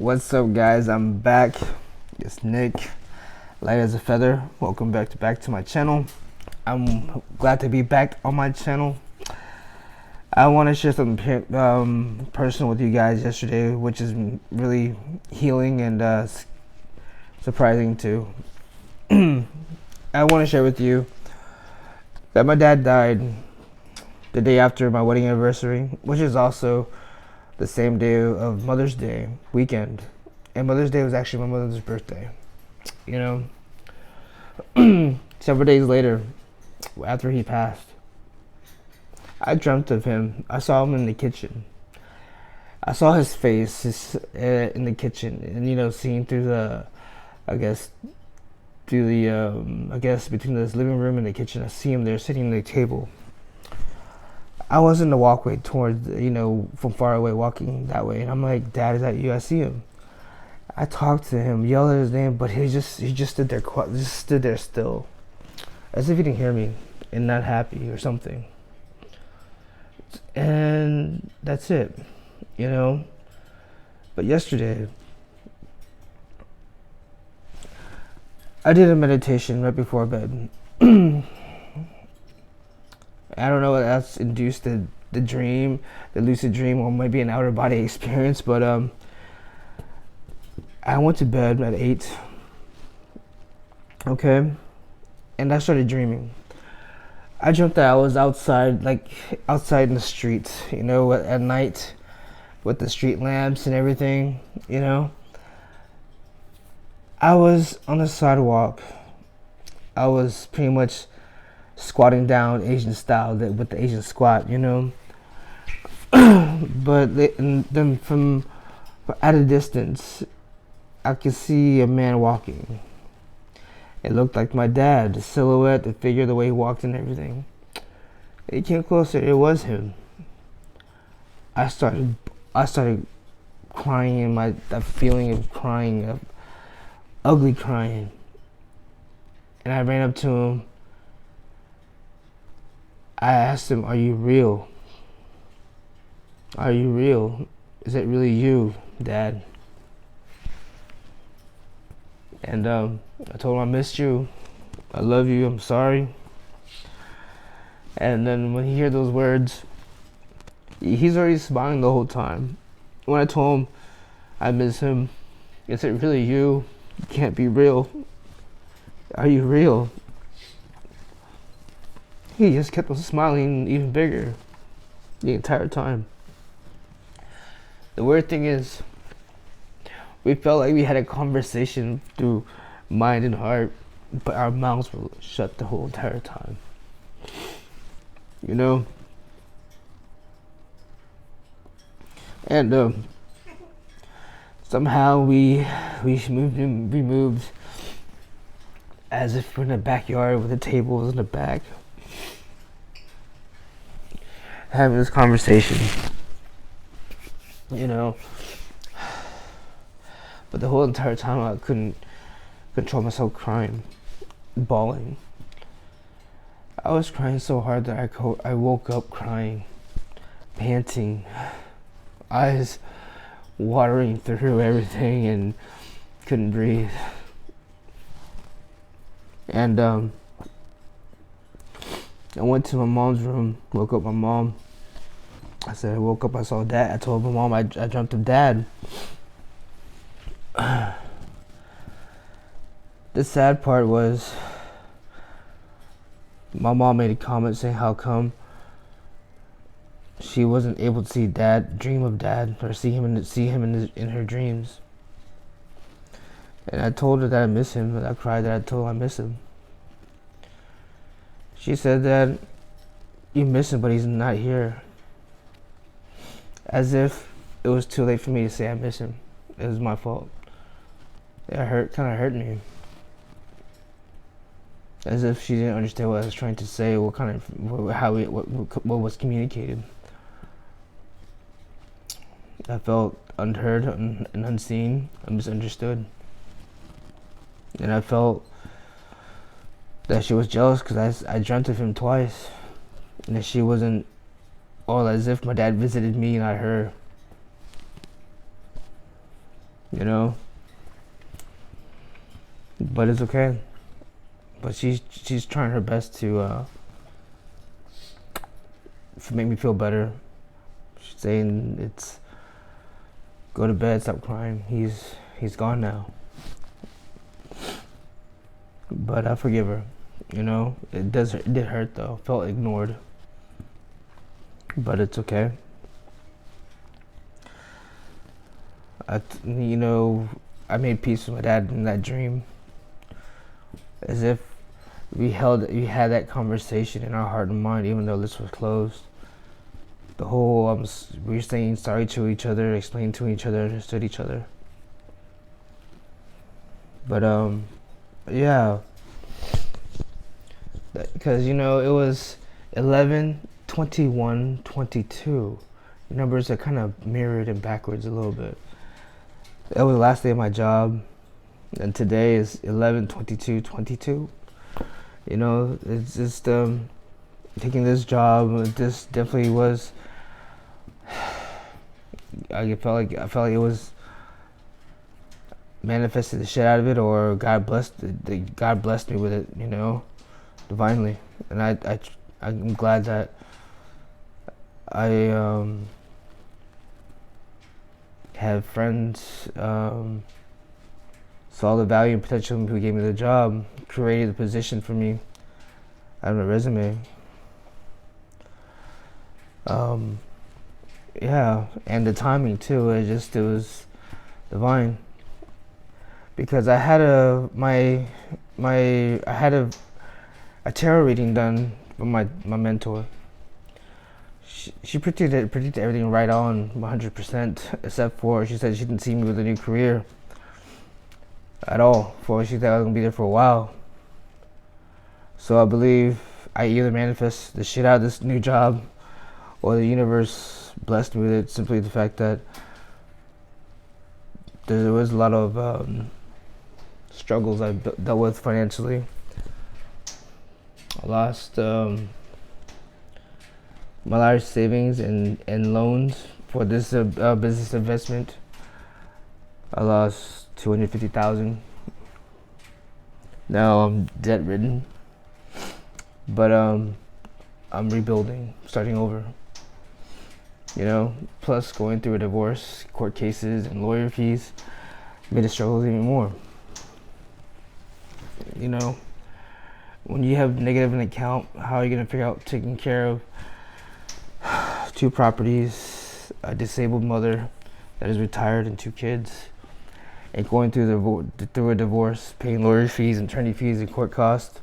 What's up, guys? I'm back. It's Nick, light as a feather. Welcome back to my channel. I'm glad to be back on my channel. I want to share something personal with you guys yesterday, which is really healing and surprising too. I want to share with you that my dad died the day after my wedding anniversary, which is also the same day of Mother's Day weekend. And Mother's Day was actually my mother's birthday. You know, several days later, after he passed, I dreamt of him. I saw him in the kitchen. I saw his face in the kitchen, and seeing through the, between this living room and the kitchen, I see him there sitting at the table. I was in the walkway towards, from far away, walking that way, and I'm like, "Dad, is that you?" I see him. I talked to him, yelled at his name, but he just stood there still, as if he didn't hear me and not happy or something. And that's it, But yesterday, I did a meditation right before bed. I don't know what that's induced the dream, the lucid dream, or maybe an outer body experience, but I went to bed at 8, okay, and I started dreaming. I dreamt that I was outside in the street, at night, with the street lamps and everything, I was on the sidewalk. I was pretty much squatting down Asian style, with the Asian squat, But then from at a distance, I could see a man walking. It looked like my dad, the silhouette, the figure, the way he walked and everything. It came closer. It was him. I started crying, that feeling of crying, of ugly crying. And I ran up to him. I asked him, "Are you real? Are you real? Is it really you, Dad?" And I told him, "I missed you. I love you. I'm sorry." And then when he heard those words, he's already smiling the whole time. When I told him I miss him, "Is it really you? You can't be real. Are you real?" He just kept on smiling even bigger the entire time. The weird thing is, we felt like we had a conversation through mind and heart, but our mouths were shut the whole entire time. And somehow we moved as if we're in a backyard with the tables in the back, having this conversation, But the whole entire time I couldn't control myself crying, bawling. I was crying so hard that I woke up crying, panting, eyes watering through everything, and couldn't breathe. And I went to my mom's room, woke up my mom. I said, I woke up, I saw Dad. I told my mom I dreamt of Dad. The sad part was, my mom made a comment saying how come she wasn't able to see Dad, dream of Dad, or see him in her dreams. And I told her that I miss him, and I cried that I told her I miss him. She said that you miss him, but he's not here. As if it was too late for me to say I miss him. It was my fault. It kind of hurt me. As if she didn't understand what I was trying to say, what was communicated. I felt unheard and unseen, and misunderstood. And I felt that she was jealous because I dreamt of him twice, and that she wasn't, all as if my dad visited me, not her. you know. But it's okay. But she's trying her best to make me feel better. She's saying it's go to bed, stop crying. He's gone now. But I forgive her. You know, it did hurt though. Felt ignored. But it's okay. I made peace with my dad in that dream, as if we had that conversation in our heart and mind, even though this was closed. The whole we were saying sorry to each other, explained to each other, understood each other. But yeah, because it was 11, 21, 22. The numbers are kind of mirrored and backwards a little bit. That was the last day of my job, and today is 11, 22, 22. It's just taking this job. This definitely was. I felt like it was manifested the shit out of it, or God blessed me with it, divinely. And I'm glad that I have friends, saw the value and potential in who gave me the job, created the position for me on my resume. Yeah, and the timing too. It was divine, because I had a tarot reading done from my mentor. She predicted everything right on 100%, except for she said she didn't see me with a new career at all. She thought I was gonna be there for a while. So I believe I either manifest the shit out of this new job, or the universe blessed me with it. Simply the fact that there was a lot of struggles I dealt with financially. I lost my large savings and loans for this business investment. I lost $250,000. Now I'm debt ridden, but I'm rebuilding, starting over. Plus going through a divorce, court cases, and lawyer fees made the struggles even more. When you have negative in account, how are you gonna figure out taking care of 2 properties, a disabled mother that is retired, and 2 kids, and going through a divorce, paying lawyer fees, attorney fees, and court costs?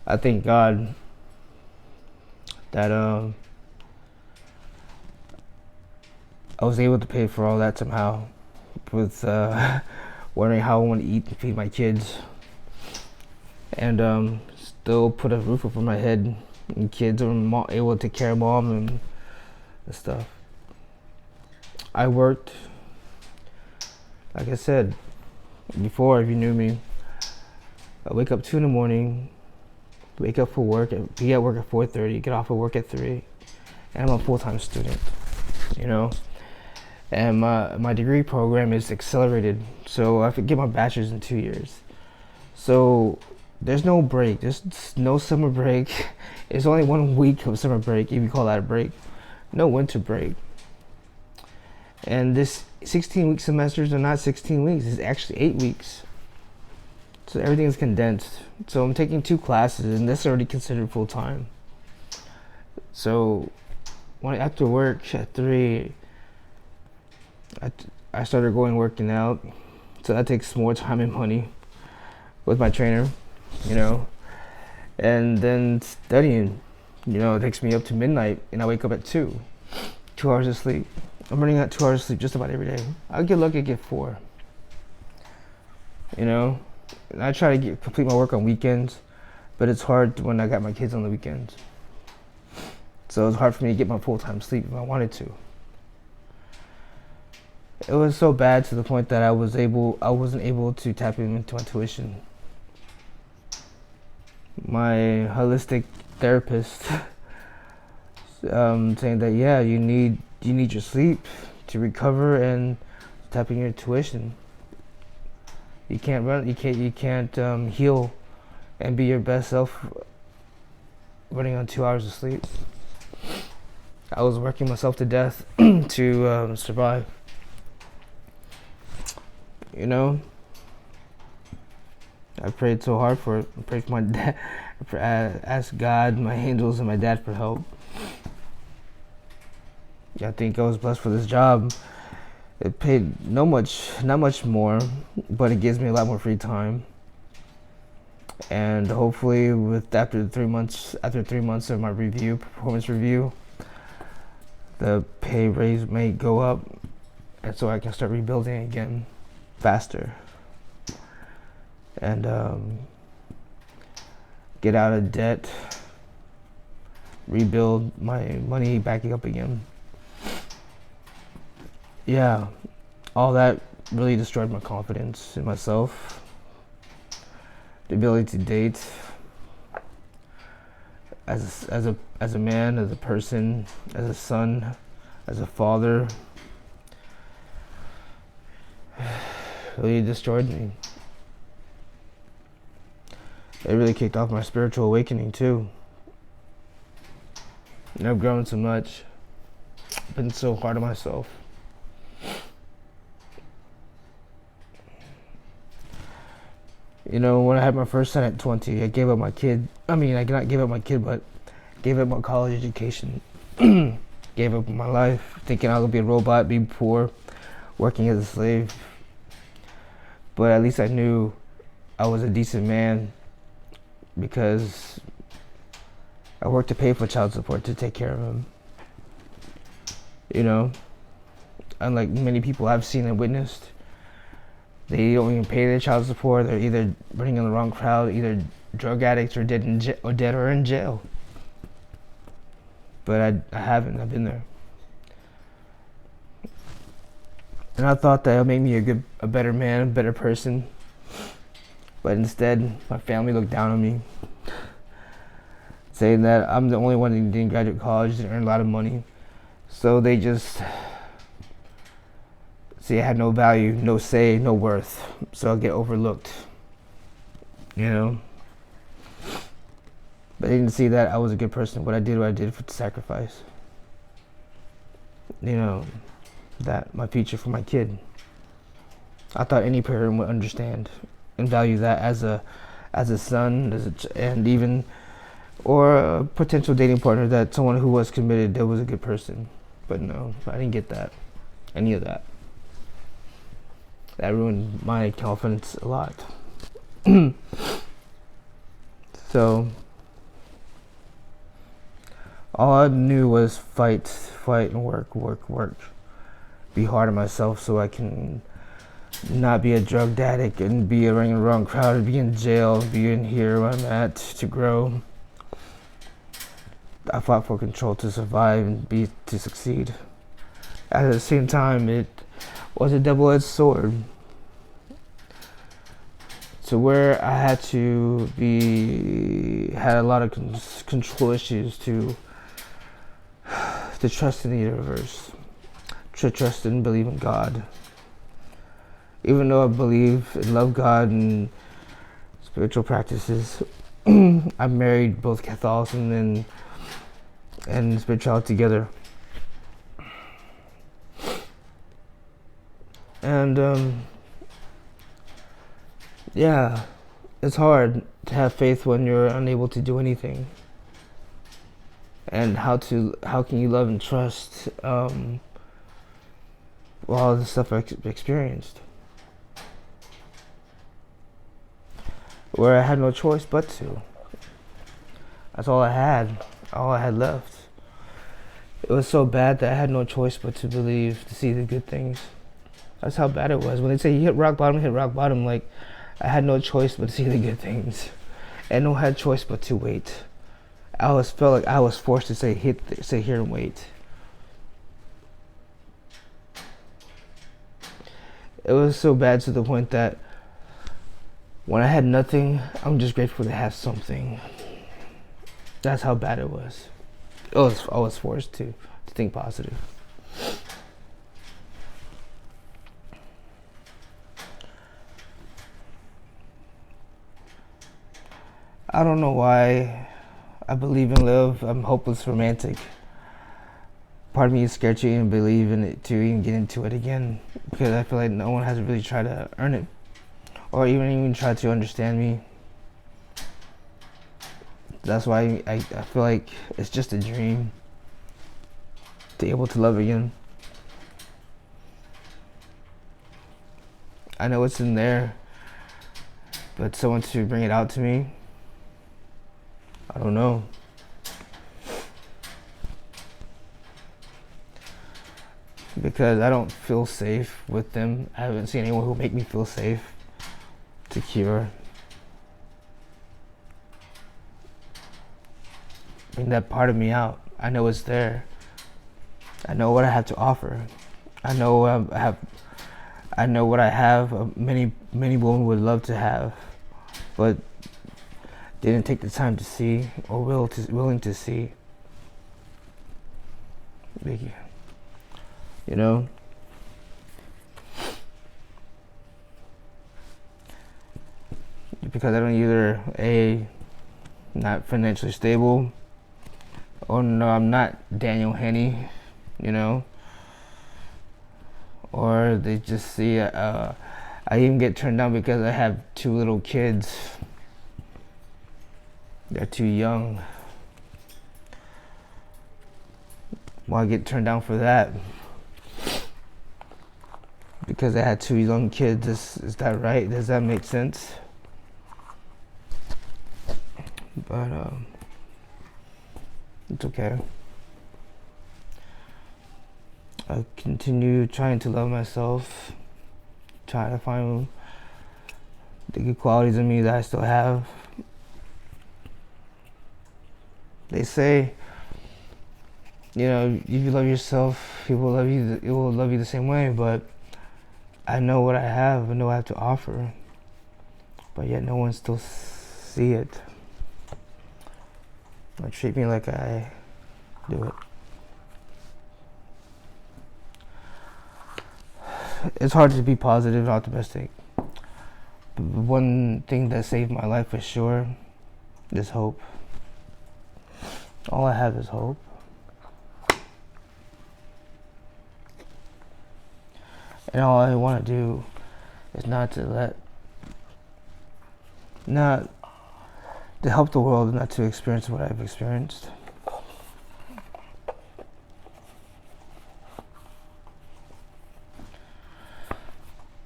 I thank God that I was able to pay for all that somehow, with wondering how I want to eat and feed my kids, and still put a roof over my head, and kids are able to take care of mom and stuff. I worked, like I said before, if you knew me, I wake up 2 in the morning, wake up for work, be at work at 4:30, get off of work at 3, and I'm a full-time student, and my degree program is accelerated, so I could get my bachelor's in 2 years. So there's no break. There's no summer break. It's only 1 week of summer break, if you call that a break. No winter break. And this 16-week semesters are not 16 weeks. It's actually 8 weeks. So everything is condensed. So I'm taking 2 classes, and that's already considered full time. So after work at 3, I started working out. So that takes more time and money with my trainer, and then studying, it takes me up to midnight, and I wake up at 2 hours of sleep. I'm running out 2 hours of sleep just about every day. I get lucky, I get 4, and I try to complete my work on weekends, but it's hard when I got my kids on the weekends. So it's hard for me to get my full-time sleep if I wanted to. It was so bad to the point that I wasn't able to tap into my tuition. My holistic therapist saying that you need your sleep to recover and tapping your tuition. You can't run. You can't heal and be your best self running on 2 hours of sleep. I was working myself to death to survive. You know, I prayed so hard for it. I prayed for my dad. I asked God, my angels, and my dad for help. I think I was blessed for this job. It paid not much more, but it gives me a lot more free time. And hopefully, after 3 months of my performance review, the pay raise may go up, and so I can start rebuilding again faster, and get out of debt, rebuild my money back up again. Yeah, all that really destroyed my confidence in myself, the ability to date, as a man, as a person, as a son, as a father. Really destroyed me. It really kicked off my spiritual awakening too. And I've grown so much. Been so hard on myself. You know, when I had my first son at 20, I gave up my kid. I mean, I not gave up my kid, but gave up my college education. Gave up my life, thinking I would be a robot, be poor, working as a slave. But at least I knew I was a decent man because I worked to pay for child support to take care of him. You know, unlike many people I've seen and witnessed, they don't even pay their child support. They're either running in the wrong crowd, either drug addicts or dead or in jail. But I haven't. I've been there, and I thought that it would make me a better man, a better person. But instead, my family looked down on me, saying that I'm the only one that didn't graduate college, didn't earn a lot of money. So they just see I had no value, no say, no worth. So I'll get overlooked, you know. But they didn't see that I was a good person. What I did for the sacrifice. You know, that my future for my kid. I thought any parent would understand and value that as a son, and even or a potential dating partner, that someone who was committed, that was a good person. But no, I didn't get that, any of that. That ruined my confidence a lot. So all I knew was fight and work. Be hard on myself so I can not be a drug addict and be around the wrong crowd and be in jail, be in here where I'm at to grow. I fought for control to survive and to succeed. At the same time, it was a double-edged sword. So where I had a lot of control issues to trust in the universe, to trust and believe in God. Even though I believe and love God and spiritual practices, I married both Catholicism and spirituality together. And yeah, it's hard to have faith when you're unable to do anything. And how can you love and trust all the stuff I experienced, where I had no choice but to. That's all I had left. It was so bad that I had no choice but to believe, to see the good things. That's how bad it was. When they say you hit rock bottom, like, I had no choice but to see the good things, and no had choice but to wait. I felt like I was forced to say here and wait. It was so bad to the point that when I had nothing, I'm just grateful to have something. That's how bad it was. I was forced to think positive. I don't know why I believe in love. I'm hopeless romantic. Part of me is scared to even believe in it, to even get into it again, because I feel like no one has really tried to earn it, or even try to understand me. That's why I feel like it's just a dream to be able to love again. I know it's in there, but someone to bring it out to me, I don't know. Because I don't feel safe with them. I haven't seen anyone who make me feel safe to cure. Bring that part of me out. I know it's there. I know what I have to offer. I know I know what I have. Many women would love to have, but didn't take the time to see or willing to see. You know. Because I don't either not financially stable, or no, I'm not Daniel Henney, you know, or they just see I even get turned down because I have 2 little kids. They're too young. Why get turned down for that? Because I had 2 young kids. Is that right? Does that make sense? But it's okay. I continue trying to love myself, trying to find the good qualities in me that I still have. They say, you know, if you love yourself, people will love you. It will love you the same way. But I know what I have. I know what I have to offer. But yet, no one still see it. Or treat me like I do it. It's hard to be positive and optimistic. But one thing that saved my life for sure is hope. All I have is hope. And all I want to do is not to help the world, not to experience what I've experienced.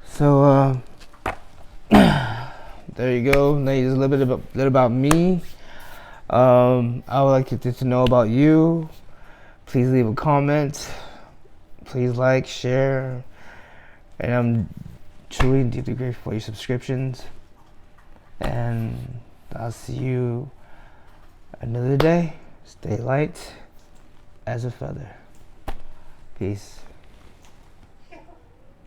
So there you go. Ladies, a little bit about me. I would like to know about you. Please leave a comment. Please like, share, and I'm truly deeply grateful for your subscriptions. And I'll see you another day. Stay light as a feather. Peace.